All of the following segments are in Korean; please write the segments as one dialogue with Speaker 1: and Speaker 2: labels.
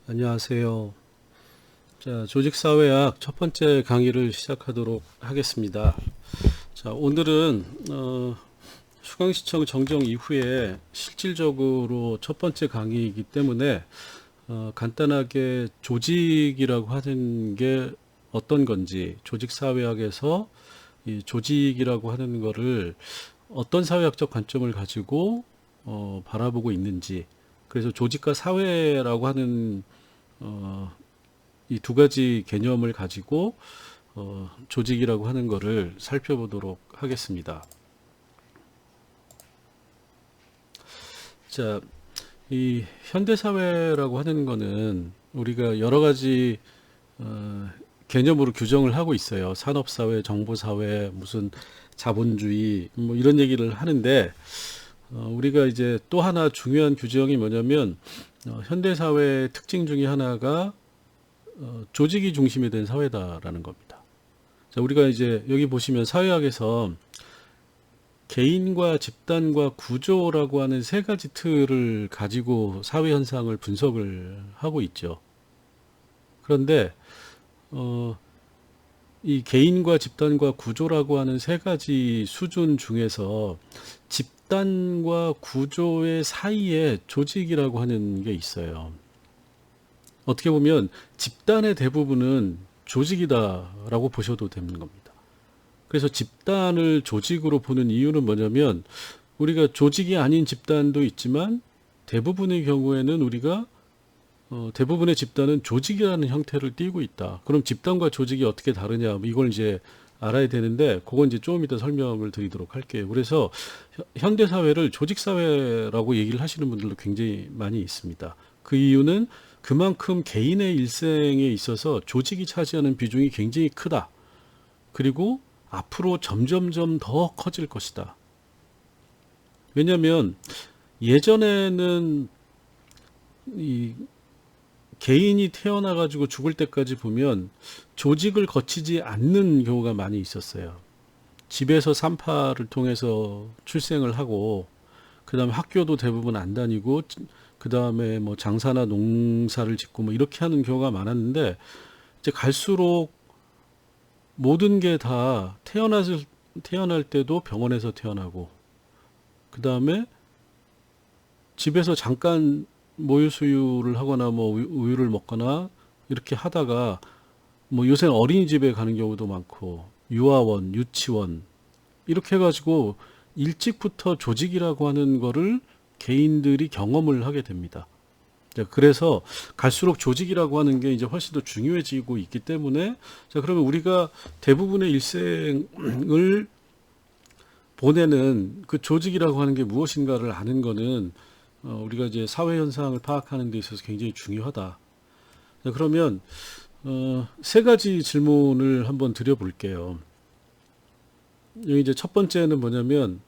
Speaker 1: 안녕하세요. 자, 조직사회학 첫 번째 강의를 시작하도록 하겠습니다. 자, 오늘은 수강시청 정정 이후에 실질적으로 첫 번째 강의이기 때문에 간단하게 조직이라고 하는 게 어떤 건지, 조직사회학에서 이 조직이라고 하는 거를 어떤 사회학적 관점을 가지고 바라보고 있는지, 그래서 조직과 사회라고 하는 이 두 가지 개념을 가지고 조직이라고 하는 거를 살펴보도록 하겠습니다. 자, 이 현대사회라고 하는 거는 우리가 여러 가지 개념으로 규정을 하고 있어요. 산업사회, 정보사회, 무슨 자본주의, 뭐 이런 얘기를 하는데, 우리가 이제 또 하나 중요한 규정이 뭐냐면, 현대사회의 특징 중에 하나가 조직이 중심이 된 사회다라는 겁니다. 자, 우리가 이제 여기 보시면 사회학에서 개인과 집단과 구조라고 하는 세 가지 틀을 가지고 사회 현상을 분석을 하고 있죠. 그런데 이 개인과 집단과 구조라고 하는 세 가지 수준 중에서 집단과 구조의 사이에 조직이라고 하는 게 있어요. 어떻게 보면 집단의 대부분은 조직이다라고 보셔도 되는 겁니다. 그래서 집단을 조직으로 보는 이유는 뭐냐면 우리가 조직이 아닌 집단도 있지만 대부분의 경우에는 우리가 대부분의 집단은 조직이라는 형태를 띠고 있다. 그럼 집단과 조직이 어떻게 다르냐? 이걸 이제 알아야 되는데 그건 이제 조금 이따 설명을 드리도록 할게요. 그래서 현대 사회를 조직 사회라고 얘기를 하시는 분들도 굉장히 많이 있습니다. 그 이유는 그만큼 개인의 일생에 있어서 조직이 차지하는 비중이 굉장히 크다. 그리고 앞으로 점점점 더 커질 것이다. 왜냐하면 예전에는 이 개인이 태어나가지고 죽을 때까지 보면 조직을 거치지 않는 경우가 많이 있었어요. 집에서 산파를 통해서 출생을 하고, 그 다음에 학교도 대부분 안 다니고, 그 다음에 뭐 장사나 농사를 짓고 뭐 이렇게 하는 경우가 많았는데, 이제 갈수록 모든 게 다 태어날 때도 병원에서 태어나고, 그 다음에 집에서 잠깐 모유 수유를 하거나 뭐 우유를 먹거나 이렇게 하다가 뭐 요새는 어린이집에 가는 경우도 많고 유아원, 유치원 이렇게 해가지고 일찍부터 조직이라고 하는 거를 개인들이 경험을 하게 됩니다. 자, 그래서 갈수록 조직이라고 하는 게 이제 훨씬 더 중요해지고 있기 때문에 자, 그러면 우리가 대부분의 일생을 보내는 그 조직이라고 하는 게 무엇인가를 아는 거는 우리가 이제 사회 현상을 파악하는 데 있어서 굉장히 중요하다. 자, 그러면 세 가지 질문을 한번 드려볼게요. 여기 이제 첫 번째는 뭐냐면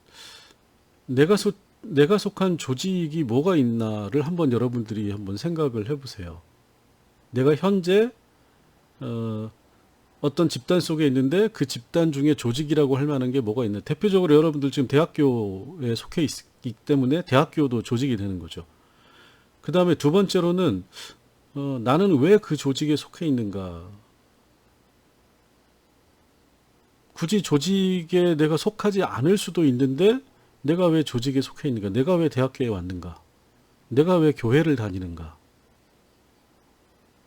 Speaker 1: 내가 속한 조직이 뭐가 있나를 한번 여러분들이 한번 생각을 해보세요. 내가 현재 어떤 집단 속에 있는데 그 집단 중에 조직이라고 할 만한 게 뭐가 있나. 대표적으로 여러분들 지금 대학교에 속해 있기 때문에 대학교도 조직이 되는 거죠. 그 다음에 두 번째로는 나는 왜 그 조직에 속해 있는가. 굳이 조직에 내가 속하지 않을 수도 있는데 내가 왜 조직에 속해 있는가. 내가 왜 대학교에 왔는가. 내가 왜 교회를 다니는가.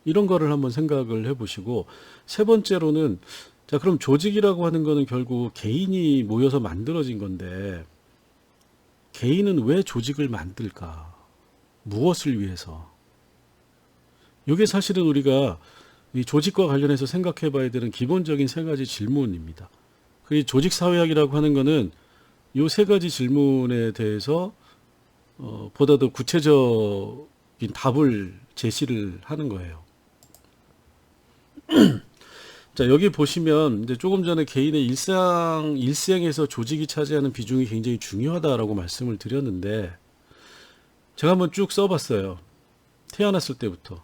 Speaker 1: 이런 거를 한번 생각을 해보시고 세 번째로는 자 그럼 조직이라고 하는 거는 결국 개인이 모여서 만들어진 건데 개인은 왜 조직을 만들까? 무엇을 위해서? 이게 사실은 우리가 이 조직과 관련해서 생각해 봐야 되는 기본적인 세 가지 질문입니다. 그 조직 사회학이라고 하는 거는 이 세 가지 질문에 대해서 보다 더 구체적인 답을 제시를 하는 거예요. 자, 여기 보시면 이제 조금 전에 개인의 일생에서 조직이 차지하는 비중이 굉장히 중요하다라고 말씀을 드렸는데 제가 한번 쭉 써봤어요. 태어났을 때부터.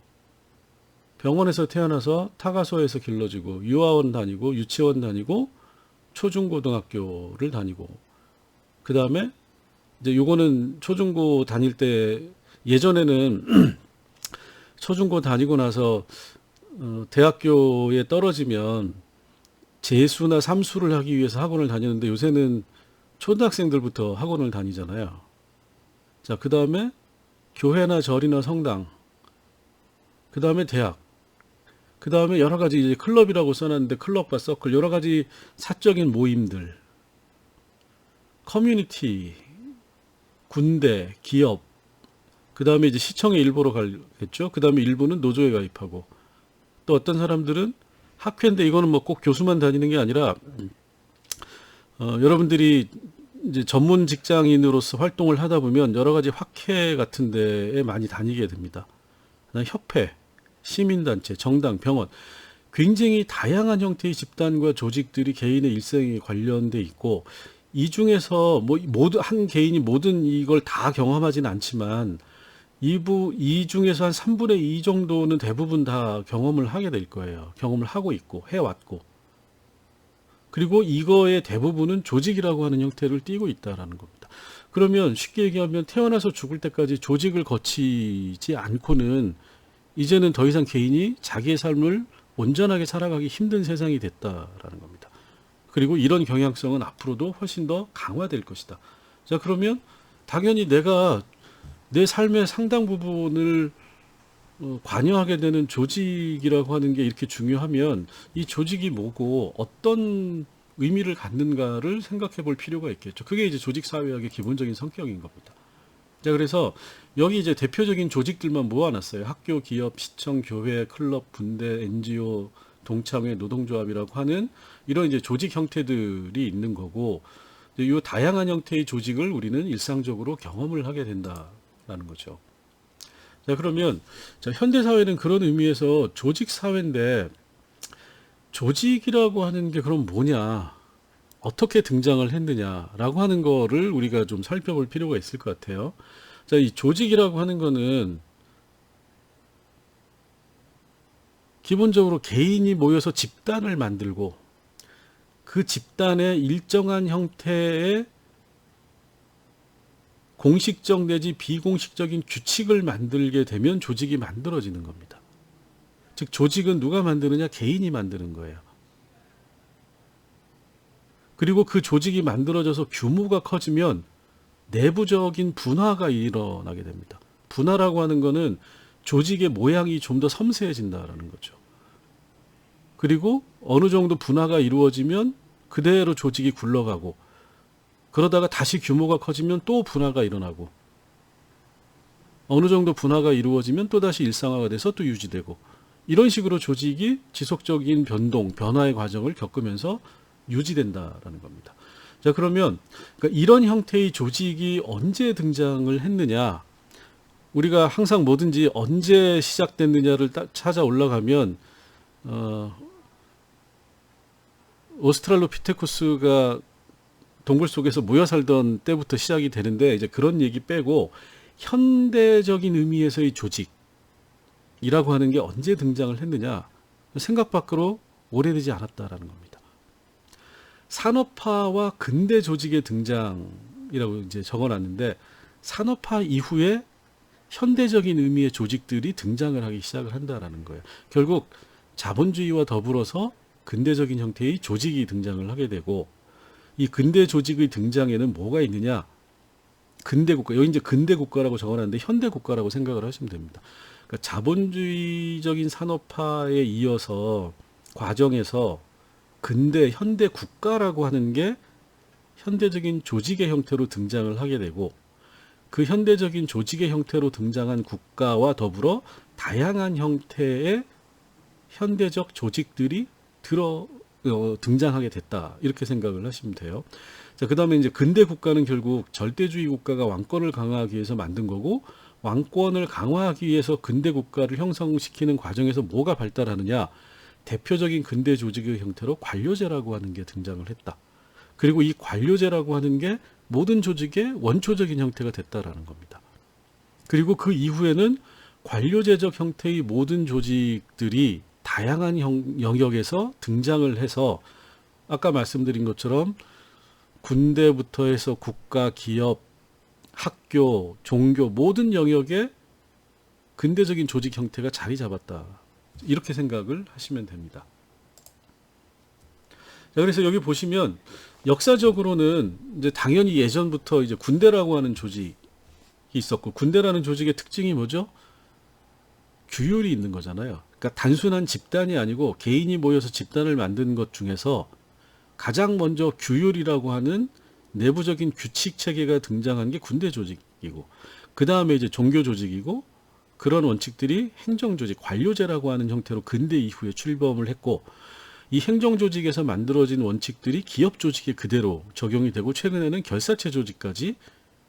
Speaker 1: 병원에서 태어나서 타가소에서 길러지고 유아원 다니고 유치원 다니고 초중고등학교를 다니고 그 다음에 이제 요거는 초중고 다닐 때 예전에는 초중고 다니고 나서 대학교에 떨어지면 재수나 삼수를 하기 위해서 학원을 다녔는데 요새는 초등학생들부터 학원을 다니잖아요. 자, 그 다음에 교회나 절이나 성당, 그 다음에 대학, 그 다음에 여러 가지 이제 클럽이라고 써놨는데 클럽과 서클, 여러 가지 사적인 모임들, 커뮤니티, 군대, 기업, 그 다음에 이제 시청의 일부로 가겠죠. 그 다음에 일부는 노조에 가입하고, 또 어떤 사람들은 학회인데 이거는 뭐 꼭 교수만 다니는 게 아니라 여러분들이 이제 전문 직장인으로서 활동을 하다 보면 여러 가지 학회 같은 데에 많이 다니게 됩니다. 협회, 시민단체, 정당, 병원, 굉장히 다양한 형태의 집단과 조직들이 개인의 일생에 관련돼 있고, 이 중에서 뭐 모두 한 개인이 모든 이걸 다 경험하지는 않지만 이 중에서 한 3분의 2 정도는 대부분 다 경험을 하게 될 거예요. 경험을 하고 있고 해왔고, 그리고 이거의 대부분은 조직이라고 하는 형태를 띠고 있다라는 겁니다. 그러면 쉽게 얘기하면 태어나서 죽을 때까지 조직을 거치지 않고는 이제는 더 이상 개인이 자기의 삶을 온전하게 살아가기 힘든 세상이 됐다라는 겁니다. 그리고 이런 경향성은 앞으로도 훨씬 더 강화될 것이다. 자, 그러면 당연히 내가 내 삶의 상당 부분을 관여하게 되는 조직이라고 하는 게 이렇게 중요하면 이 조직이 뭐고 어떤 의미를 갖는가를 생각해 볼 필요가 있겠죠. 그게 이제 조직 사회학의 기본적인 성격인 겁니다. 자, 그래서 여기 이제 대표적인 조직들만 모아놨어요. 학교, 기업, 시청, 교회, 클럽, 군대, NGO, 동창회, 노동조합이라고 하는 이런 이제 조직 형태들이 있는 거고, 이 다양한 형태의 조직을 우리는 일상적으로 경험을 하게 된다라는 거죠. 자, 그러면 자, 현대 사회는 그런 의미에서 조직 사회인데, 조직이라고 하는 게 그럼 뭐냐, 어떻게 등장을 했느냐라고 하는 거를 우리가 좀 살펴볼 필요가 있을 것 같아요. 자, 이 조직이라고 하는 거는 기본적으로 개인이 모여서 집단을 만들고 그 집단의 일정한 형태의 공식적 내지 비공식적인 규칙을 만들게 되면 조직이 만들어지는 겁니다. 즉, 조직은 누가 만드느냐? 개인이 만드는 거예요. 그리고 그 조직이 만들어져서 규모가 커지면 내부적인 분화가 일어나게 됩니다. 분화라고 하는 거는 조직의 모양이 좀 더 섬세해진다라는 거죠. 그리고 어느 정도 분화가 이루어지면 그대로 조직이 굴러가고, 그러다가 다시 규모가 커지면 또 분화가 일어나고, 어느 정도 분화가 이루어지면 또 다시 일상화가 돼서 또 유지되고, 이런 식으로 조직이 지속적인 변동, 변화의 과정을 겪으면서 유지된다라는 겁니다. 자, 그러면 그러니까 이런 형태의 조직이 언제 등장을 했느냐? 우리가 항상 뭐든지 언제 시작됐느냐를 찾아 올라가면 오스트랄로피테쿠스가 동굴 속에서 모여 살던 때부터 시작이 되는데, 이제 그런 얘기 빼고 현대적인 의미에서의 조직이라고 하는 게 언제 등장을 했느냐? 생각 밖으로 오래되지 않았다라는 겁니다. 산업화와 근대 조직의 등장이라고 이제 적어놨는데, 산업화 이후에 현대적인 의미의 조직들이 등장을 하기 시작을 한다라는 거예요. 결국 자본주의와 더불어서 근대적인 형태의 조직이 등장을 하게 되고, 이 근대 조직의 등장에는 뭐가 있느냐? 근대 국가, 여기 이제 근대 국가라고 적어놨는데 현대 국가라고 생각을 하시면 됩니다. 그러니까 자본주의적인 산업화에 이어서 과정에서 근대 현대 국가라고 하는 게 현대적인 조직의 형태로 등장을 하게 되고, 그 현대적인 조직의 형태로 등장한 국가와 더불어 다양한 형태의 현대적 조직들이 등장하게 됐다, 이렇게 생각을 하시면 돼요. 자, 그 다음에 이제 근대 국가는 결국 절대주의 국가가 왕권을 강화하기 위해서 만든 거고, 왕권을 강화하기 위해서 근대 국가를 형성시키는 과정에서 뭐가 발달하느냐? 대표적인 근대 조직의 형태로 관료제라고 하는 게 등장을 했다. 그리고 이 관료제라고 하는 게 모든 조직의 원초적인 형태가 됐다라는 겁니다. 그리고 그 이후에는 관료제적 형태의 모든 조직들이 다양한 영역에서 등장을 해서 아까 말씀드린 것처럼 군대부터 해서 국가, 기업, 학교, 종교 모든 영역에 근대적인 조직 형태가 자리 잡았다. 이렇게 생각을 하시면 됩니다. 자, 그래서 여기 보시면 역사적으로는 이제 당연히 예전부터 이제 군대라고 하는 조직이 있었고, 군대라는 조직의 특징이 뭐죠? 규율이 있는 거잖아요. 그러니까 단순한 집단이 아니고 개인이 모여서 집단을 만든 것 중에서 가장 먼저 규율이라고 하는 내부적인 규칙 체계가 등장한 게 군대 조직이고, 그 다음에 이제 종교 조직이고, 그런 원칙들이 행정 조직, 관료제라고 하는 형태로 근대 이후에 출범을 했고, 이 행정 조직에서 만들어진 원칙들이 기업 조직에 그대로 적용이 되고, 최근에는 결사체 조직까지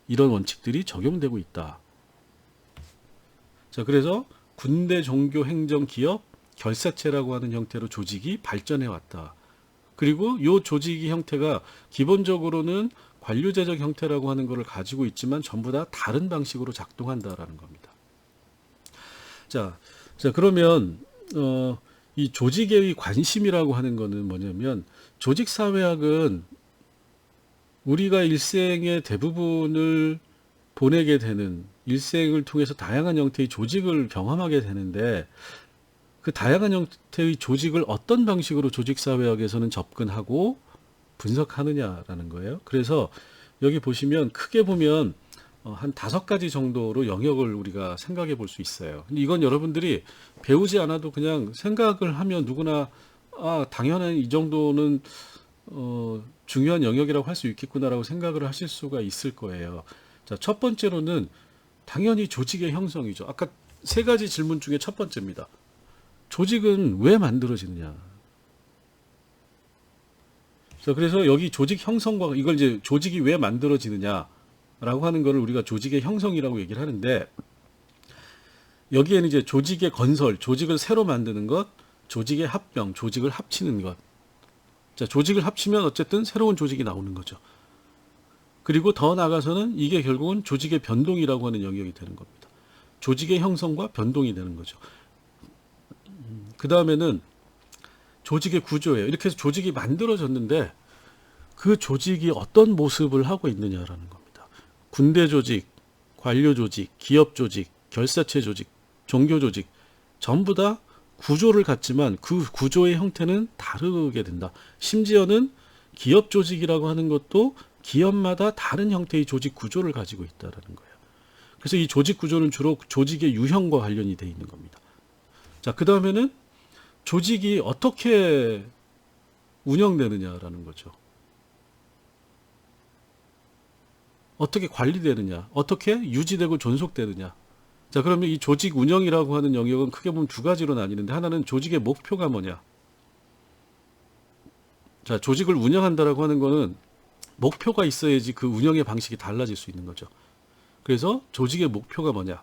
Speaker 1: 이런 원칙들이 적용되고 있다. 자, 그래서 군대, 종교, 행정, 기업, 결사체라고 하는 형태로 조직이 발전해 왔다. 그리고 이 조직의 형태가 기본적으로는 관료제적 형태라고 하는 것을 가지고 있지만 전부 다 다른 방식으로 작동한다라는 겁니다. 자, 그러면 이 조직의 관심이라고 하는 거는 뭐냐면, 조직사회학은 우리가 일생의 대부분을 보내게 되는, 일생을 통해서 다양한 형태의 조직을 경험하게 되는데, 그 다양한 형태의 조직을 어떤 방식으로 조직사회학에서는 접근하고 분석하느냐라는 거예요. 그래서 여기 보시면 크게 보면 한 5가지 정도로 영역을 우리가 생각해 볼 수 있어요. 근데 이건 여러분들이 배우지 않아도 그냥 생각을 하면 누구나 당연한 이 정도는 중요한 영역이라고 할 수 있겠구나라고 생각을 하실 수가 있을 거예요. 자, 첫 번째로는 당연히 조직의 형성이죠. 아까 3가지 질문 중에 첫 번째입니다. 조직은 왜 만들어지느냐? 자, 그래서 여기 조직 형성과, 이걸 이제 조직이 왜 만들어지느냐라고 하는 거를 우리가 조직의 형성이라고 얘기를 하는데, 여기에는 이제 조직의 건설, 조직을 새로 만드는 것, 조직의 합병, 조직을 합치는 것. 자, 조직을 합치면 어쨌든 새로운 조직이 나오는 거죠. 그리고 더 나아가서는 이게 결국은 조직의 변동이라고 하는 영역이 되는 겁니다. 조직의 형성과 변동이 되는 거죠. 그 다음에는 조직의 구조예요. 이렇게 해서 조직이 만들어졌는데 그 조직이 어떤 모습을 하고 있느냐라는 겁니다. 군대 조직, 관료 조직, 기업 조직, 결사체 조직, 종교 조직, 전부 다 구조를 갖지만 그 구조의 형태는 다르게 된다. 심지어는 기업 조직이라고 하는 것도 기업마다 다른 형태의 조직 구조를 가지고 있다는 거예요. 그래서 이 조직 구조는 주로 조직의 유형과 관련이 되어 있는 겁니다. 자, 그 다음에는 조직이 어떻게 운영되느냐라는 거죠. 어떻게 관리되느냐, 어떻게 유지되고 존속되느냐. 자, 그러면 이 조직 운영이라고 하는 영역은 크게 보면 2가지로 나뉘는데, 하나는 조직의 목표가 뭐냐. 자, 조직을 운영한다라고 하는 거는 목표가 있어야지 그 운영의 방식이 달라질 수 있는 거죠. 그래서 조직의 목표가 뭐냐.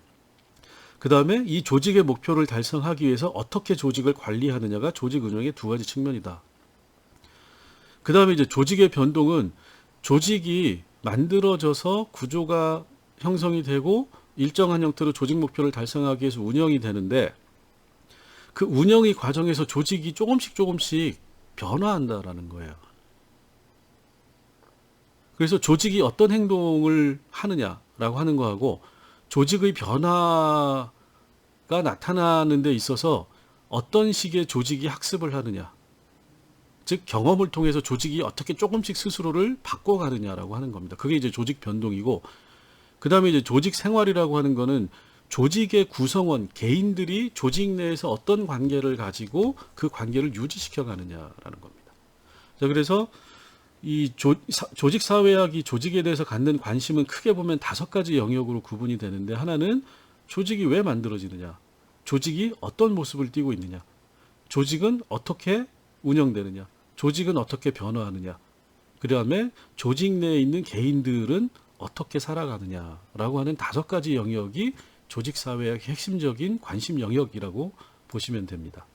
Speaker 1: 그 다음에 이 조직의 목표를 달성하기 위해서 어떻게 조직을 관리하느냐가 조직 운영의 2가지 측면이다. 그 다음에 이제 조직의 변동은 조직이 만들어져서 구조가 형성이 되고 일정한 형태로 조직 목표를 달성하기 위해서 운영이 되는데, 그 운영의 과정에서 조직이 조금씩 변화한다라는 거예요. 그래서 조직이 어떤 행동을 하느냐라고 하는 거하고 조직의 변화가 나타나는 데 있어서 어떤 식의 조직이 학습을 하느냐, 즉 경험을 통해서 조직이 어떻게 조금씩 스스로를 바꿔가느냐라고 하는 겁니다. 그게 이제 조직 변동이고, 그 다음에 이제 조직 생활이라고 하는 거는 조직의 구성원, 개인들이 조직 내에서 어떤 관계를 가지고 그 관계를 유지시켜 가느냐라는 겁니다. 자, 그래서 이 조직 사회학이 조직에 대해서 갖는 관심은 크게 보면 5가지 영역으로 구분이 되는데, 하나는 조직이 왜 만들어지느냐, 조직이 어떤 모습을 띠고 있느냐, 조직은 어떻게 운영되느냐, 조직은 어떻게 변화하느냐, 그 다음에 조직 내에 있는 개인들은 어떻게 살아가느냐라고 하는 5가지 영역이 조직 사회의 핵심적인 관심 영역이라고 보시면 됩니다.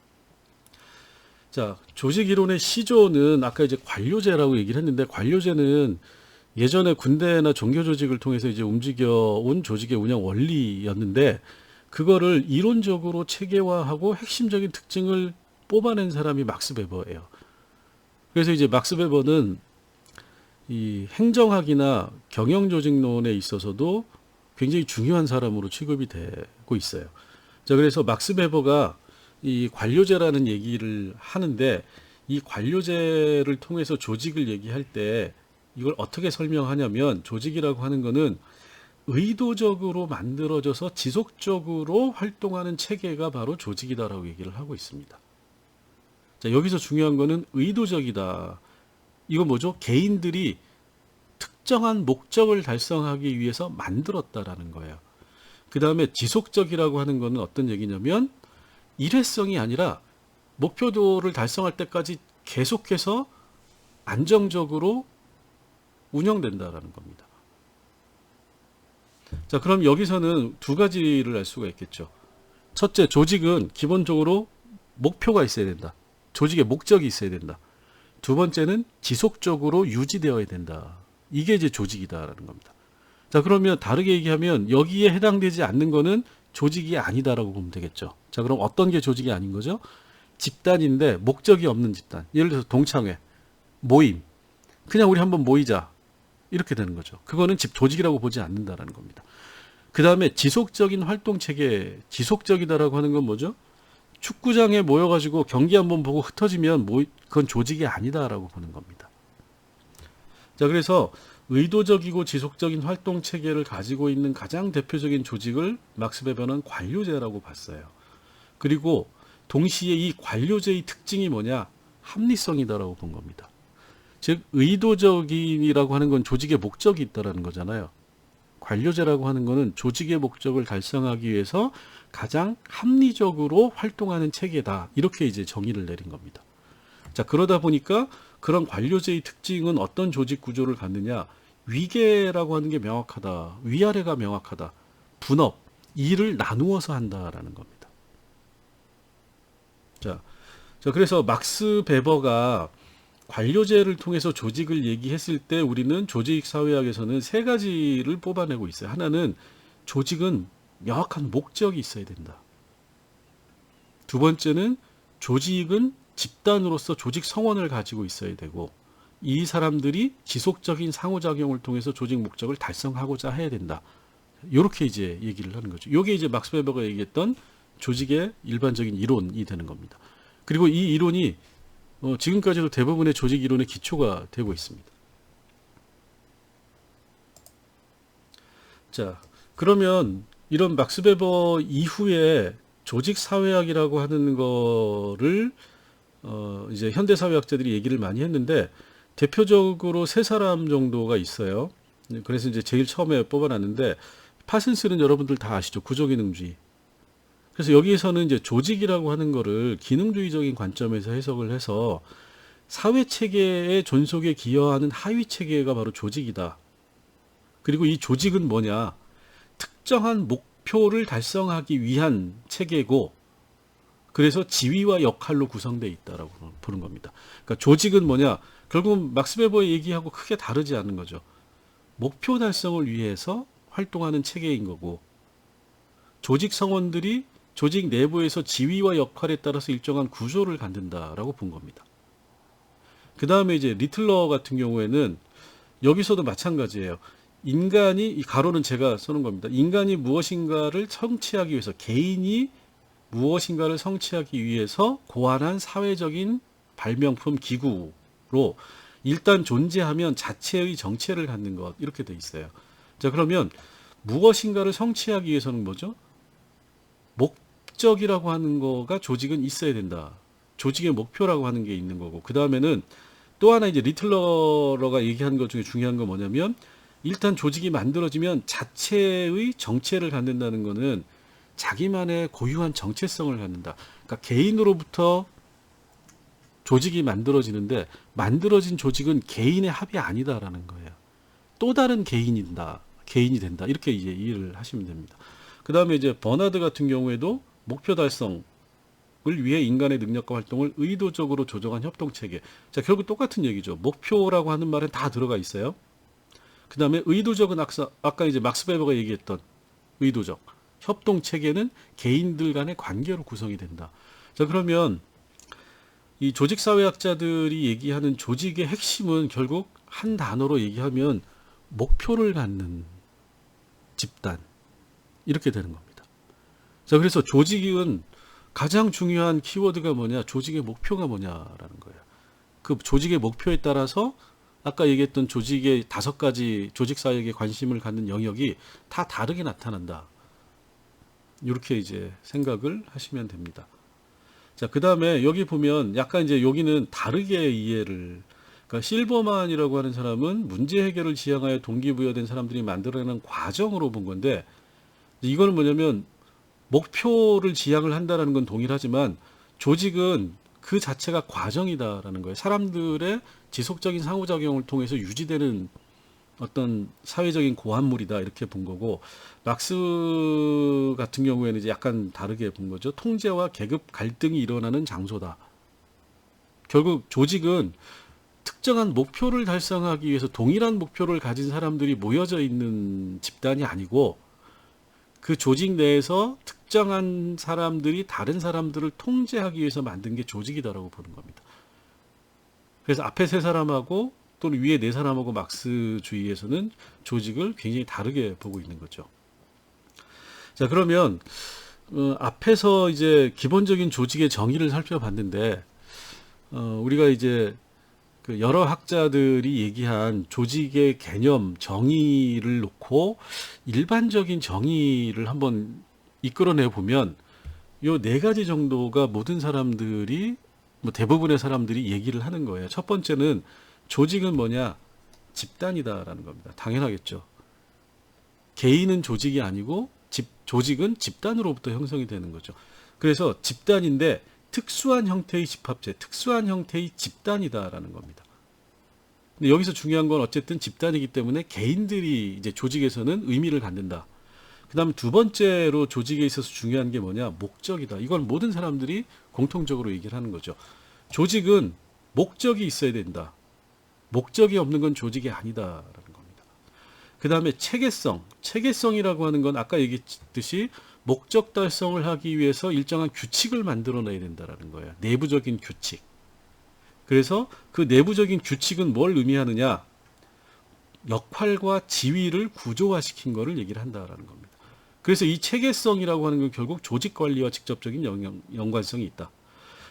Speaker 1: 자, 조직 이론의 시조는 아까 이제 관료제라고 얘기를 했는데, 관료제는 예전에 군대나 종교 조직을 통해서 이제 움직여온 조직의 운영 원리였는데, 그거를 이론적으로 체계화하고 핵심적인 특징을 뽑아낸 사람이 막스 베버예요. 그래서 이제 막스 베버는 이 행정학이나 경영조직론에 있어서도 굉장히 중요한 사람으로 취급이 되고 있어요. 자, 그래서 막스 베버가 이 관료제라는 얘기를 하는데, 이 관료제를 통해서 조직을 얘기할 때 이걸 어떻게 설명하냐면, 조직이라고 하는 거는 의도적으로 만들어져서 지속적으로 활동하는 체계가 바로 조직이다라고 얘기를 하고 있습니다. 자, 여기서 중요한 거는 의도적이다. 이거 뭐죠? 개인들이 특정한 목적을 달성하기 위해서 만들었다라는 거예요. 그 다음에 지속적이라고 하는 거는 어떤 얘기냐면, 일회성이 아니라 목표도를 달성할 때까지 계속해서 안정적으로 운영된다라는 겁니다. 자, 그럼 여기서는 두 가지를 알 수가 있겠죠. 첫째, 조직은 기본적으로 목표가 있어야 된다. 조직의 목적이 있어야 된다. 두 번째는 지속적으로 유지되어야 된다. 이게 이제 조직이다라는 겁니다. 자, 그러면 다르게 얘기하면 여기에 해당되지 않는 거는 조직이 아니다라고 보면 되겠죠. 자, 그럼 어떤 게 조직이 아닌 거죠? 집단인데 목적이 없는 집단. 예를 들어서 동창회, 모임. 그냥 우리 한번 모이자. 이렇게 되는 거죠. 그거는 조직이라고 보지 않는다라는 겁니다. 그 다음에 지속적인 활동 체계, 지속적이다라고 하는 건 뭐죠? 축구장에 모여가지고 경기 한번 보고 흩어지면 그건 조직이 아니다라고 보는 겁니다. 자, 그래서 의도적이고 지속적인 활동 체계를 가지고 있는 가장 대표적인 조직을 막스 베버는 관료제라고 봤어요. 그리고 동시에 이 관료제의 특징이 뭐냐? 합리성이다라고 본 겁니다. 즉 의도적이라고 하는 건 조직의 목적이 있다라는 거잖아요. 관료제라고 하는 거는 조직의 목적을 달성하기 위해서 가장 합리적으로 활동하는 체계다. 이렇게 이제 정의를 내린 겁니다. 자, 그러다 보니까 그런 관료제의 특징은 어떤 조직 구조를 갖느냐? 위계라고 하는 게 명확하다. 위아래가 명확하다. 분업, 일을 나누어서 한다라는 겁니다. 자, 그래서 막스 베버가 관료제를 통해서 조직을 얘기했을 때 우리는 조직사회학에서는 세 가지를 뽑아내고 있어요. 하나는 조직은 명확한 목적이 있어야 된다. 두 번째는 조직은 집단으로서 조직 성원을 가지고 있어야 되고, 이 사람들이 지속적인 상호작용을 통해서 조직 목적을 달성하고자 해야 된다. 이렇게 이제 얘기를 하는 거죠. 이게 이제 막스 베버가 얘기했던 조직의 일반적인 이론이 되는 겁니다. 그리고 이 이론이 지금까지도 대부분의 조직 이론의 기초가 되고 있습니다. 자, 그러면 이런 막스 베버 이후에 조직 사회학이라고 하는 거를 이제 현대 사회학자들이 얘기를 많이 했는데, 대표적으로 세 사람 정도가 있어요. 그래서 이제 제일 처음에 뽑아놨는데, 파슨스는 여러분들 다 아시죠? 구조기능주의. 그래서 여기에서는 이제 조직이라고 하는 거를 기능주의적인 관점에서 해석을 해서 사회 체계의 존속에 기여하는 하위 체계가 바로 조직이다. 그리고 이 조직은 뭐냐? 특정한 목표를 달성하기 위한 체계고, 그래서 지위와 역할로 구성되어 있다라고 보는 겁니다. 그러니까 조직은 뭐냐? 결국 막스 베버의 얘기하고 크게 다르지 않은 거죠. 목표 달성을 위해서 활동하는 체계인 거고, 조직 성원들이 조직 내부에서 지위와 역할에 따라서 일정한 구조를 갖는다라고 본 겁니다. 그 다음에 이제 리틀러 같은 경우에는 여기서도 마찬가지예요. 인간이, 이 가로는 제가 써놓은 겁니다. 인간이 무엇인가를 성취하기 위해서, 개인이 무엇인가를 성취하기 위해서 고안한 사회적인 발명품 기구로 일단 존재하면 자체의 정체를 갖는 것, 이렇게 돼 있어요. 자, 그러면 무엇인가를 성취하기 위해서는 뭐죠? 목적이라고 하는 거가 조직은 있어야 된다. 조직의 목표라고 하는 게 있는 거고, 그 다음에는 또 하나 이제 리틀러가 얘기한 것 중에 중요한 건 뭐냐면, 일단 조직이 만들어지면 자체의 정체를 갖는다는 거는 자기만의 고유한 정체성을 갖는다. 그러니까 개인으로부터 조직이 만들어지는데, 만들어진 조직은 개인의 합이 아니다라는 거예요. 또 다른 개인이 된다. 이렇게 이제 이해를 하시면 됩니다. 그 다음에 이제 버나드 같은 경우에도 목표 달성을 위해 인간의 능력과 활동을 의도적으로 조정한 협동체계. 자, 결국 똑같은 얘기죠. 목표라고 하는 말은 다 들어가 있어요. 그 다음에 의도적은 아까 이제 막스 베버가 얘기했던 의도적. 협동체계는 개인들 간의 관계로 구성이 된다. 자, 그러면 이 조직사회학자들이 얘기하는 조직의 핵심은 결국 한 단어로 얘기하면 목표를 갖는 집단. 이렇게 되는 겁니다. 자, 그래서 조직은 가장 중요한 키워드가 뭐냐? 조직의 목표가 뭐냐라는 거예요. 그 조직의 목표에 따라서 아까 얘기했던 조직의 5가지 조직 사역에 관심을 갖는 영역이 다 다르게 나타난다. 이렇게 이제 생각을 하시면 됩니다. 자, 그 다음에 여기 보면 약간 이제 여기는 다르게 이해를, 그러니까 실버만이라고 하는 사람은 문제 해결을 지향하여 동기부여된 사람들이 만들어내는 과정으로 본 건데, 이거는 뭐냐면 목표를 지향을 한다라는 건 동일하지만 조직은 그 자체가 과정이다라는 거예요. 사람들의 지속적인 상호작용을 통해서 유지되는 어떤 사회적인 고안물이다 이렇게 본 거고, 막스 같은 경우에는 이제 약간 다르게 본 거죠. 통제와 계급 갈등이 일어나는 장소다. 결국 조직은 특정한 목표를 달성하기 위해서 동일한 목표를 가진 사람들이 모여져 있는 집단이 아니고, 그 조직 내에서 특정한 사람들이 다른 사람들을 통제하기 위해서 만든 게 조직이다라고 보는 겁니다. 그래서 앞에 3사람하고 또는 위에 4사람하고 막스주의에서는 조직을 굉장히 다르게 보고 있는 거죠. 자, 그러면 앞에서 이제 기본적인 조직의 정의를 살펴봤는데, 우리가 이제 그 여러 학자들이 얘기한 조직의 개념, 정의를 놓고 일반적인 정의를 한번 이끌어내 보면 요 4가지 정도가 모든 사람들이, 뭐 대부분의 사람들이 얘기를 하는 거예요. 첫 번째는 조직은 뭐냐? 집단이다라는 겁니다. 당연하겠죠. 개인은 조직이 아니고 조직은 집단으로부터 형성이 되는 거죠. 그래서 집단인데 특수한 형태의 집합체, 특수한 형태의 집단이다라는 겁니다. 근데 여기서 중요한 건 어쨌든 집단이기 때문에 개인들이 이제 조직에서는 의미를 갖는다. 그 다음에 2번째로 조직에 있어서 중요한 게 뭐냐? 목적이다. 이건 모든 사람들이 공통적으로 얘기를 하는 거죠. 조직은 목적이 있어야 된다. 목적이 없는 건 조직이 아니다라는 겁니다. 그 다음에 체계성. 체계성이라고 하는 건 아까 얘기했듯이 목적 달성을 하기 위해서 일정한 규칙을 만들어내야 된다는 거예요. 내부적인 규칙. 그래서 그 내부적인 규칙은 뭘 의미하느냐? 역할과 지위를 구조화시킨 거를 얘기를 한다라는 겁니다. 그래서 이 체계성이라고 하는 건 결국 조직 관리와 직접적인 연관성이 있다.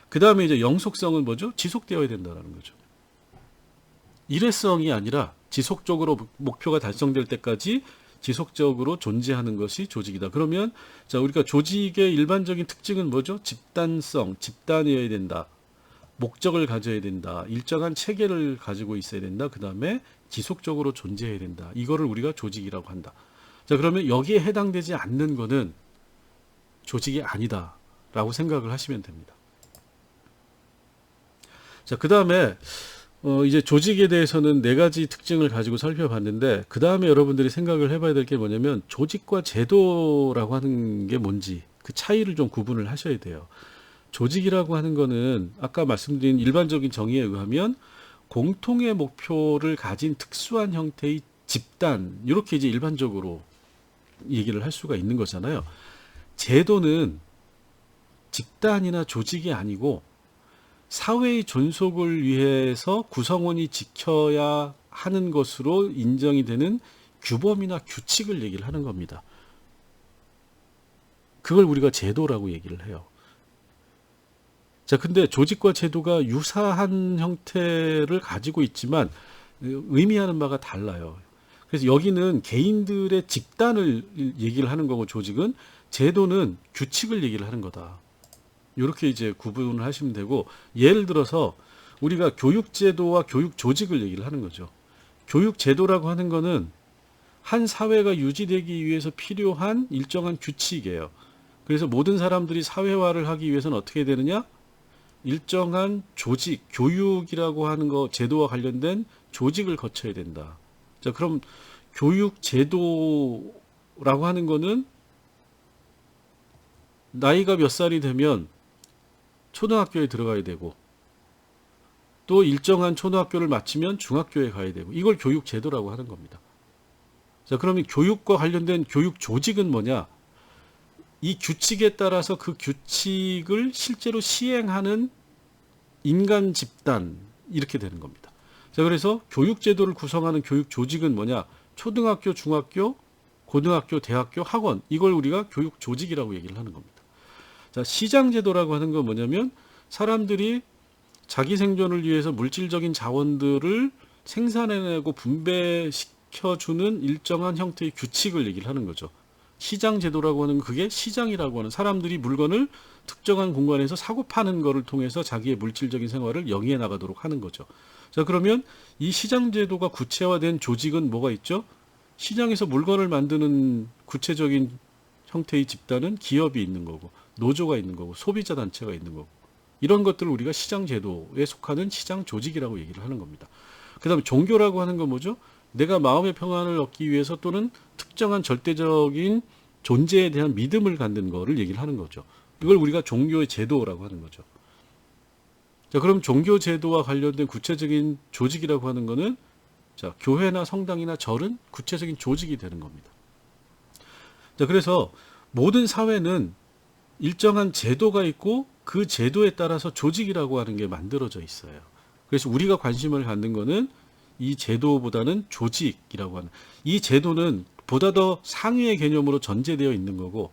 Speaker 1: 그 다음에 이제 영속성은 뭐죠? 지속되어야 된다는 거죠. 일회성이 아니라 지속적으로 목표가 달성될 때까지 지속적으로 존재하는 것이 조직이다. 그러면 자, 우리가 조직의 일반적인 특징은 뭐죠? 집단성, 집단이어야 된다. 목적을 가져야 된다. 일정한 체계를 가지고 있어야 된다. 그 다음에 지속적으로 존재해야 된다. 이거를 우리가 조직이라고 한다. 자, 그러면 여기에 해당되지 않는 거는 조직이 아니다 라고 생각을 하시면 됩니다. 자, 그 다음에 이제 조직에 대해서는 4가지 특징을 가지고 살펴봤는데, 그 다음에 여러분들이 생각을 해봐야 될 게 뭐냐면 조직과 제도라고 하는 게 뭔지 그 차이를 좀 구분을 하셔야 돼요. 조직이라고 하는 거는 아까 말씀드린 일반적인 정의에 의하면 공통의 목표를 가진 특수한 형태의 집단, 이렇게 이제 일반적으로 얘기를 할 수가 있는 거잖아요. 제도는 집단이나 조직이 아니고 사회의 존속을 위해서 구성원이 지켜야 하는 것으로 인정이 되는 규범이나 규칙을 얘기를 하는 겁니다. 그걸 우리가 제도라고 얘기를 해요. 자, 근데 조직과 제도가 유사한 형태를 가지고 있지만 의미하는 바가 달라요. 그래서 여기는 개인들의 집단을 얘기를 하는 거고, 조직은, 제도는 규칙을 얘기를 하는 거다. 이렇게 이제 구분을 하시면 되고, 예를 들어서 우리가 교육제도와 교육조직을 얘기를 하는 거죠. 교육제도라고 하는 거는 한 사회가 유지되기 위해서 필요한 일정한 규칙이에요. 그래서 모든 사람들이 사회화를 하기 위해서는 어떻게 되느냐? 일정한 조직, 교육이라고 하는 거, 제도와 관련된 조직을 거쳐야 된다. 자, 그럼 교육제도라고 하는 거는 나이가 몇 살이 되면 초등학교에 들어가야 되고, 또 일정한 초등학교를 마치면 중학교에 가야 되고, 이걸 교육제도라고 하는 겁니다. 자, 그러면 교육과 관련된 교육 조직은 뭐냐? 이 규칙에 따라서 그 규칙을 실제로 시행하는 인간 집단, 이렇게 되는 겁니다. 자, 그래서 교육제도를 구성하는 교육 조직은 뭐냐? 초등학교, 중학교, 고등학교, 대학교, 학원, 이걸 우리가 교육 조직이라고 얘기를 하는 겁니다. 자, 시장 제도라고 하는 건 뭐냐면 사람들이 자기 생존을 위해서 물질적인 자원들을 생산해내고 분배시켜주는 일정한 형태의 규칙을 얘기를 하는 거죠. 시장 제도라고 하는 그게 시장이라고 하는 사람들이 물건을 특정한 공간에서 사고 파는 거를 통해서 자기의 물질적인 생활을 영위해 나가도록 하는 거죠. 자, 그러면 이 시장 제도가 구체화된 조직은 뭐가 있죠? 시장에서 물건을 만드는 구체적인 형태의 집단은 기업이 있는 거고, 노조가 있는 거고, 소비자 단체가 있는 거고, 이런 것들을 우리가 시장 제도에 속하는 시장 조직이라고 얘기를 하는 겁니다. 그 다음에 종교라고 하는 건 뭐죠? 내가 마음의 평안을 얻기 위해서 또는 특정한 절대적인 존재에 대한 믿음을 갖는 거를 얘기를 하는 거죠. 이걸 우리가 종교의 제도라고 하는 거죠. 자, 그럼 종교 제도와 관련된 구체적인 조직이라고 하는 거는 자, 교회나 성당이나 절은 구체적인 조직이 되는 겁니다. 자, 그래서 모든 사회는 일정한 제도가 있고 그 제도에 따라서 조직이라고 하는 게 만들어져 있어요. 그래서 우리가 관심을 갖는 거는 이 제도보다는 조직이라고 하는, 이 제도는 보다 더 상위의 개념으로 전제되어 있는 거고,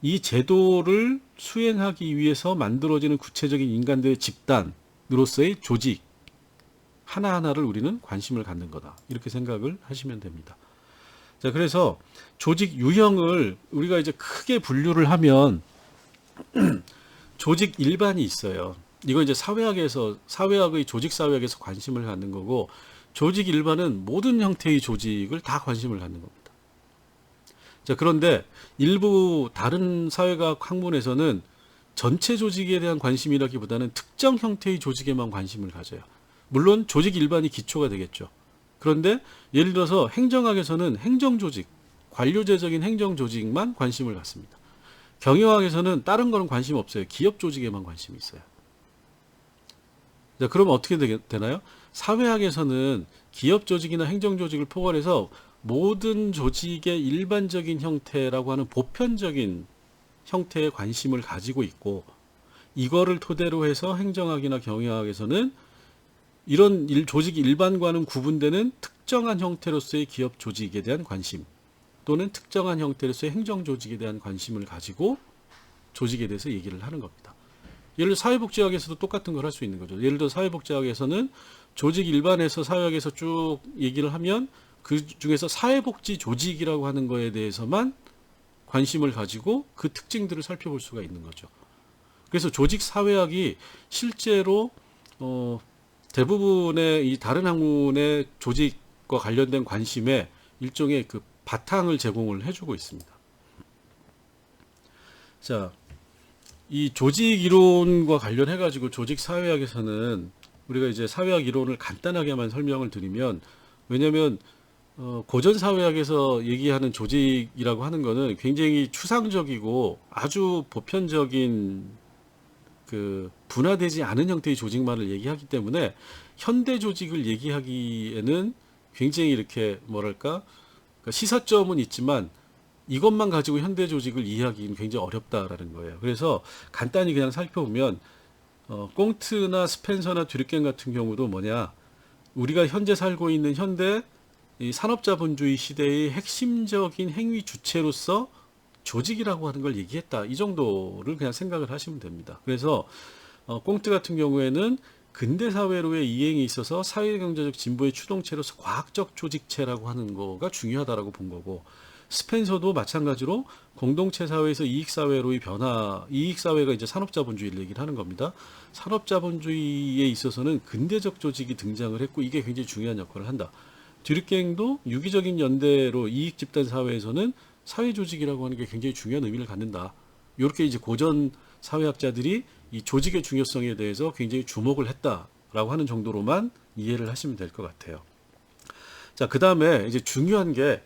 Speaker 1: 이 제도를 수행하기 위해서 만들어지는 구체적인 인간들의 집단으로서의 조직 하나하나를 우리는 관심을 갖는 거다, 이렇게 생각을 하시면 됩니다. 자, 그래서 조직 유형을 우리가 이제 크게 분류를 하면 조직 일반이 있어요. 이거 이제 사회학의 조직 사회학에서 관심을 갖는 거고, 조직 일반은 모든 형태의 조직을 다 관심을 갖는 겁니다. 자, 그런데 일부 다른 사회학 학문에서는 전체 조직에 대한 관심이라기보다는 특정 형태의 조직에만 관심을 가져요. 물론 조직 일반이 기초가 되겠죠. 그런데 예를 들어서 행정학에서는 행정조직, 관료제적인 행정조직만 관심을 갖습니다. 경영학에서는 다른 거는 관심 없어요. 기업 조직에만 관심이 있어요. 자, 그럼 어떻게 되나요? 사회학에서는 기업 조직이나 행정 조직을 포괄해서 모든 조직의 일반적인 형태라고 하는 보편적인 형태에 관심을 가지고 있고, 이거를 토대로 해서 행정학이나 경영학에서는 이런 조직 일반과는 구분되는 특정한 형태로서의 기업 조직에 대한 관심, 또는 특정한 형태로서의 행정 조직에 대한 관심을 가지고 조직에 대해서 얘기를 하는 겁니다. 예를 들어 사회복지학에서도 똑같은 걸 할 수 있는 거죠. 예를 들어 사회복지학에서는 조직 일반에서 사회학에서 쭉 얘기를 하면 그 중에서 사회복지 조직이라고 하는 거에 대해서만 관심을 가지고 그 특징들을 살펴볼 수가 있는 거죠. 그래서 조직 사회학이 실제로 대부분의 이 다른 학문의 조직과 관련된 관심에 일종의 그 바탕을 제공을 해주고 있습니다. 자, 이 조직 이론과 관련해 가지고 조직 사회학에서는 우리가 이제 사회학 이론을 간단하게만 설명을 드리면, 왜냐하면 고전 사회학에서 얘기하는 조직이라고 하는 거는 굉장히 추상적이고 아주 보편적인 그 분화되지 않은 형태의 조직만을 얘기하기 때문에 현대 조직을 얘기하기에는 굉장히 이렇게 뭐랄까 시사점은 있지만 이것만 가지고 현대 조직을 이해하기는 굉장히 어렵다라는 거예요. 그래서 간단히 그냥 살펴보면 꽁트나 스펜서나 듀르켄 같은 경우도 뭐냐, 우리가 현재 살고 있는 현대 이 산업자본주의 시대의 핵심적인 행위 주체로서 조직이라고 하는 걸 얘기했다, 이 정도를 그냥 생각을 하시면 됩니다. 그래서 꽁트 같은 경우에는 근대 사회로의 이행에 있어서 사회경제적 진보의 추동체로서 과학적 조직체라고 하는 거가 중요하다라고 본 거고, 스펜서도 마찬가지로 공동체 사회에서 이익 사회로의 변화, 이익 사회가 이제 산업자본주의를 얘기를 하는 겁니다. 산업자본주의에 있어서는 근대적 조직이 등장을 했고 이게 굉장히 중요한 역할을 한다. 듀르갱도 유기적인 연대로 이익 집단 사회에서는 사회 조직이라고 하는 게 굉장히 중요한 의미를 갖는다. 이렇게 이제 고전 사회학자들이 이 조직의 중요성에 대해서 굉장히 주목을 했다라고 하는 정도로만 이해를 하시면 될 것 같아요. 자, 그 다음에 이제 중요한 게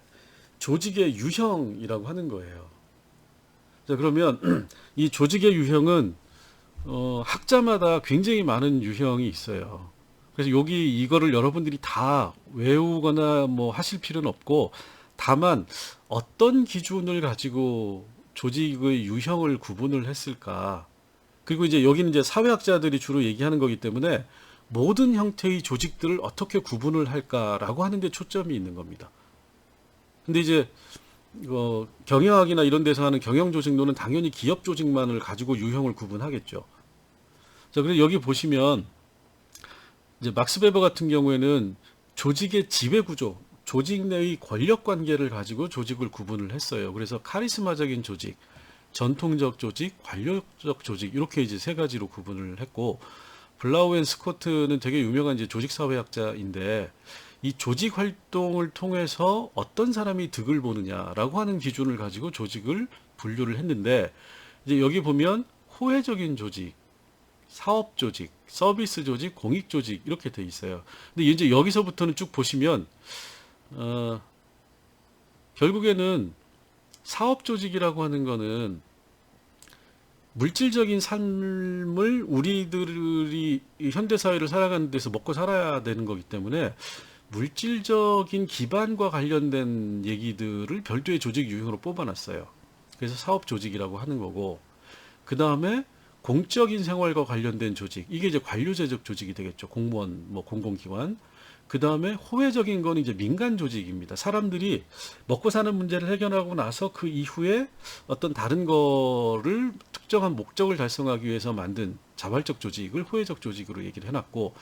Speaker 1: 조직의 유형이라고 하는 거예요. 자, 그러면 이 조직의 유형은 학자마다 굉장히 많은 유형이 있어요. 그래서 여기 이거를 여러분들이 다 외우거나 뭐 하실 필요는 없고, 다만 어떤 기준을 가지고 조직의 유형을 구분을 했을까, 그리고 이제 여기는 이제 사회학자들이 주로 얘기하는 거기 때문에 모든 형태의 조직들을 어떻게 구분을 할까라고 하는 데 초점이 있는 겁니다. 근데 이제 경영학이나 이런 데서 하는 경영조직론은 당연히 기업조직만을 가지고 유형을 구분하겠죠. 자, 그래서 여기 보시면 이제 막스 베버 같은 경우에는 조직의 지배구조, 조직 내의 권력 관계를 가지고 조직을 구분을 했어요. 그래서 카리스마적인 조직, 전통적 조직, 관료적 조직 이렇게 이제 세 가지로 구분을 했고, 블라우 앤 스코트는 되게 유명한 이제 조직 사회학자인데, 이 조직 활동을 통해서 어떤 사람이 득을 보느냐라고 하는 기준을 가지고 조직을 분류를 했는데, 이제 여기 보면 호혜적인 조직, 사업 조직, 서비스 조직, 공익 조직 이렇게 돼 있어요. 근데 이제 여기서부터는 쭉 보시면 어, 결국에는 사업 조직이라고 하는 거는 물질적인 삶을 우리들이 이 현대 사회를 살아가는 데서 먹고 살아야 되는 거기 때문에 물질적인 기반과 관련된 얘기들을 별도의 조직 유형으로 뽑아놨어요. 그래서 사업 조직이라고 하는 거고, 그 다음에 공적인 생활과 관련된 조직, 이게 이제 관료제적 조직이 되겠죠. 공무원, 뭐 공공기관. 그 다음에 호혜적인 건 이제 민간 조직입니다. 사람들이 먹고 사는 문제를 해결하고 나서 그 이후에 어떤 다른 거를 특정한 목적을 달성하기 위해서 만든 자발적 조직을 호혜적 조직으로 얘기를 해놨고,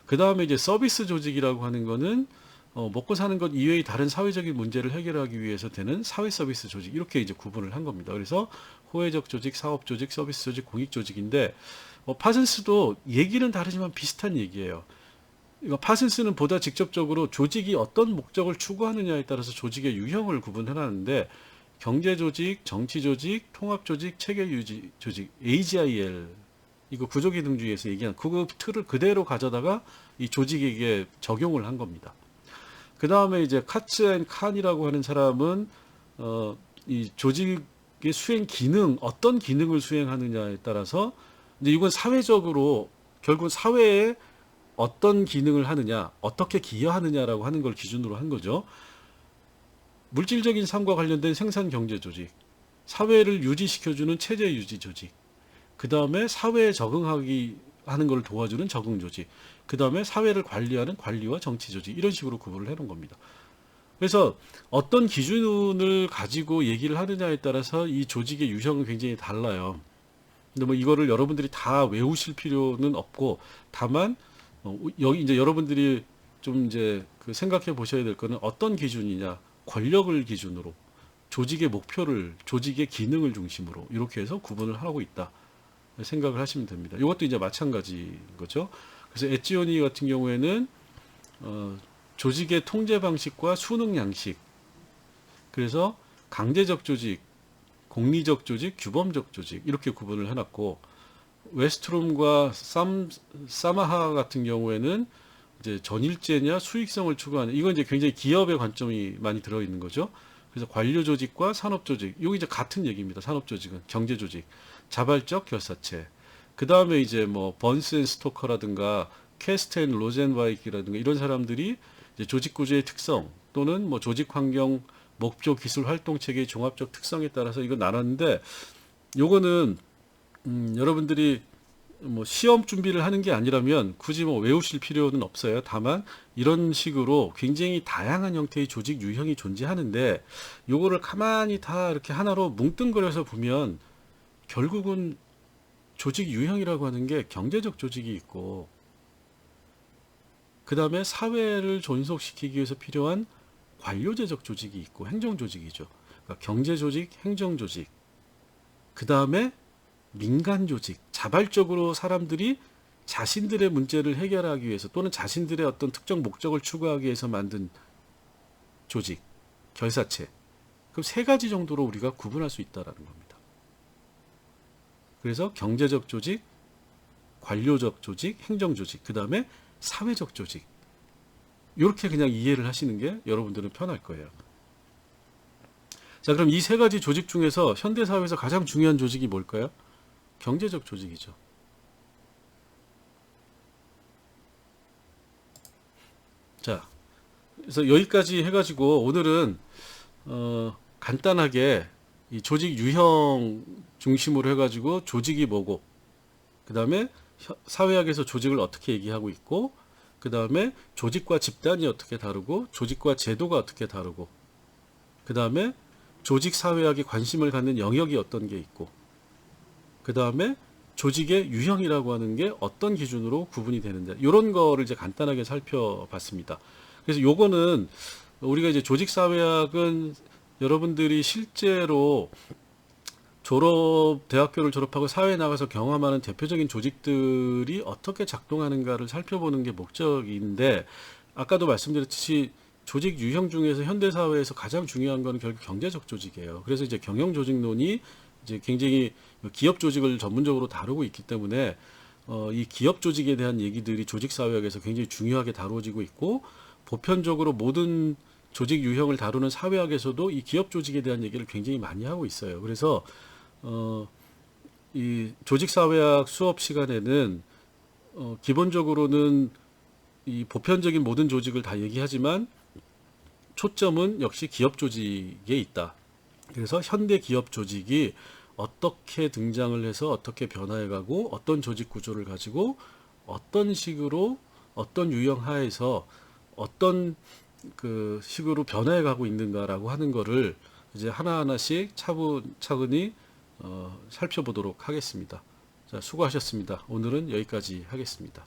Speaker 1: 그 다음에 이제 서비스 조직이라고 하는 거는 먹고 사는 것 이외의 다른 사회적인 문제를 해결하기 위해서 되는 사회 서비스 조직 이렇게 이제 구분을 한 겁니다. 그래서 호혜적 조직, 사업 조직, 서비스 조직, 공익 조직인데 파슨스도 얘기는 다르지만 비슷한 얘기예요. 이거 파슨스는 보다 직접적으로 조직이 어떤 목적을 추구하느냐에 따라서 조직의 유형을 구분해놨는데 경제 조직, 정치 조직, 통합 조직, 체계 유지 조직 AGIL 이거 구조기능주의에서 얘기한 그 틀을 그대로 가져다가 이 조직에게 적용을 한 겁니다. 그 다음에 이제 카츠 앤 칸이라고 하는 사람은 이 조직의 수행 기능, 어떤 기능을 수행하느냐에 따라서 이제 이건 사회적으로 결국 사회에 어떤 기능을 하느냐, 어떻게 기여하느냐라고 하는 걸 기준으로 한 거죠. 물질적인 삶과 관련된 생산 경제 조직, 사회를 유지시켜주는 체제 유지 조직, 그 다음에 사회에 적응하기 하는 걸 도와주는 적응 조직, 그 다음에 사회를 관리하는 관리와 정치 조직 이런 식으로 구분을 해놓은 겁니다. 그래서 어떤 기준을 가지고 얘기를 하느냐에 따라서 이 조직의 유형은 굉장히 달라요. 근데 뭐 이거를 여러분들이 다 외우실 필요는 없고 다만 여기 이제 여러분들이 좀 이제 그 생각해 보셔야 될 거는 어떤 기준이냐, 권력을 기준으로 조직의 목표를 조직의 기능을 중심으로 이렇게 해서 구분을 하고 있다 생각을 하시면 됩니다. 이것도 이제 마찬가지인 거죠. 그래서 엣지오니 같은 경우에는 조직의 통제 방식과 수능 양식, 그래서 강제적 조직, 공리적 조직, 규범적 조직 이렇게 구분을 해놨고, 웨스트롬과 사마하 같은 경우에는 이제 전일제냐 수익성을 추구하는, 이건 이제 굉장히 기업의 관점이 많이 들어있는 거죠. 그래서 관료 조직과 산업 조직, 이거 이제 같은 얘기입니다. 산업 조직은 경제 조직, 자발적 결사체. 그 다음에 이제 뭐 번스 앤 스토커라든가 캐스텐 로젠바이키라든가 이런 사람들이 이제 조직 구조의 특성 또는 뭐 조직 환경, 목표, 기술, 활동 체계의 종합적 특성에 따라서 이거 나눴는데, 요거는 여러분들이 뭐 시험 준비를 하는 게 아니라면 굳이 뭐 외우실 필요는 없어요. 다만 이런 식으로 굉장히 다양한 형태의 조직 유형이 존재하는데 요거를 가만히 다 이렇게 하나로 뭉뚱그려서 보면 결국은 조직 유형이라고 하는 게 경제적 조직이 있고, 그 다음에 사회를 존속시키기 위해서 필요한 관료제적 조직이 있고 행정 조직이죠. 그러니까 경제 조직, 행정 조직, 그 다음에 민간 조직, 자발적으로 사람들이 자신들의 문제를 해결하기 위해서 또는 자신들의 어떤 특정 목적을 추구하기 위해서 만든 조직, 결사체. 그럼 세 가지 정도로 우리가 구분할 수 있다라는 겁니다. 그래서 경제적 조직, 관료적 조직, 행정 조직, 그 다음에 사회적 조직. 이렇게 그냥 이해를 하시는 게 여러분들은 편할 거예요. 자, 그럼 이 세 가지 조직 중에서 현대사회에서 가장 중요한 조직이 뭘까요? 경제적 조직이죠. 자, 그래서 여기까지 해가지고 오늘은 간단하게 이 조직 유형 중심으로 해가지고 조직이 뭐고, 그 다음에 사회학에서 조직을 어떻게 얘기하고 있고, 그 다음에 조직과 집단이 어떻게 다르고, 조직과 제도가 어떻게 다르고, 그 다음에 조직 사회학에 관심을 갖는 영역이 어떤 게 있고, 그 다음에 조직의 유형이라고 하는 게 어떤 기준으로 구분이 되는지, 이런 거를 이제 간단하게 살펴봤습니다. 그래서 요거는 우리가 이제 조직 사회학은 여러분들이 실제로 대학교를 졸업하고 사회에 나가서 경험하는 대표적인 조직들이 어떻게 작동하는가를 살펴보는 게 목적인데, 아까도 말씀드렸듯이 조직 유형 중에서 현대사회에서 가장 중요한 거는 결국 경제적 조직이에요. 그래서 이제 경영조직론이 이제 굉장히 기업 조직을 전문적으로 다루고 있기 때문에, 이 기업 조직에 대한 얘기들이 조직사회학에서 굉장히 중요하게 다루어지고 있고, 보편적으로 모든 조직 유형을 다루는 사회학에서도 이 기업 조직에 대한 얘기를 굉장히 많이 하고 있어요. 그래서 이 조직사회학 수업 시간에는 기본적으로는 이 보편적인 모든 조직을 다 얘기하지만 초점은 역시 기업 조직에 있다. 그래서 현대 기업 조직이 어떻게 등장을 해서 어떻게 변화해가고 어떤 조직 구조를 가지고 어떤 식으로 어떤 유형 하에서 어떤 그 식으로 변화해가고 있는가라고 하는 거를 이제 하나하나씩 차분히 살펴보도록 하겠습니다. 자, 수고하셨습니다. 오늘은 여기까지 하겠습니다.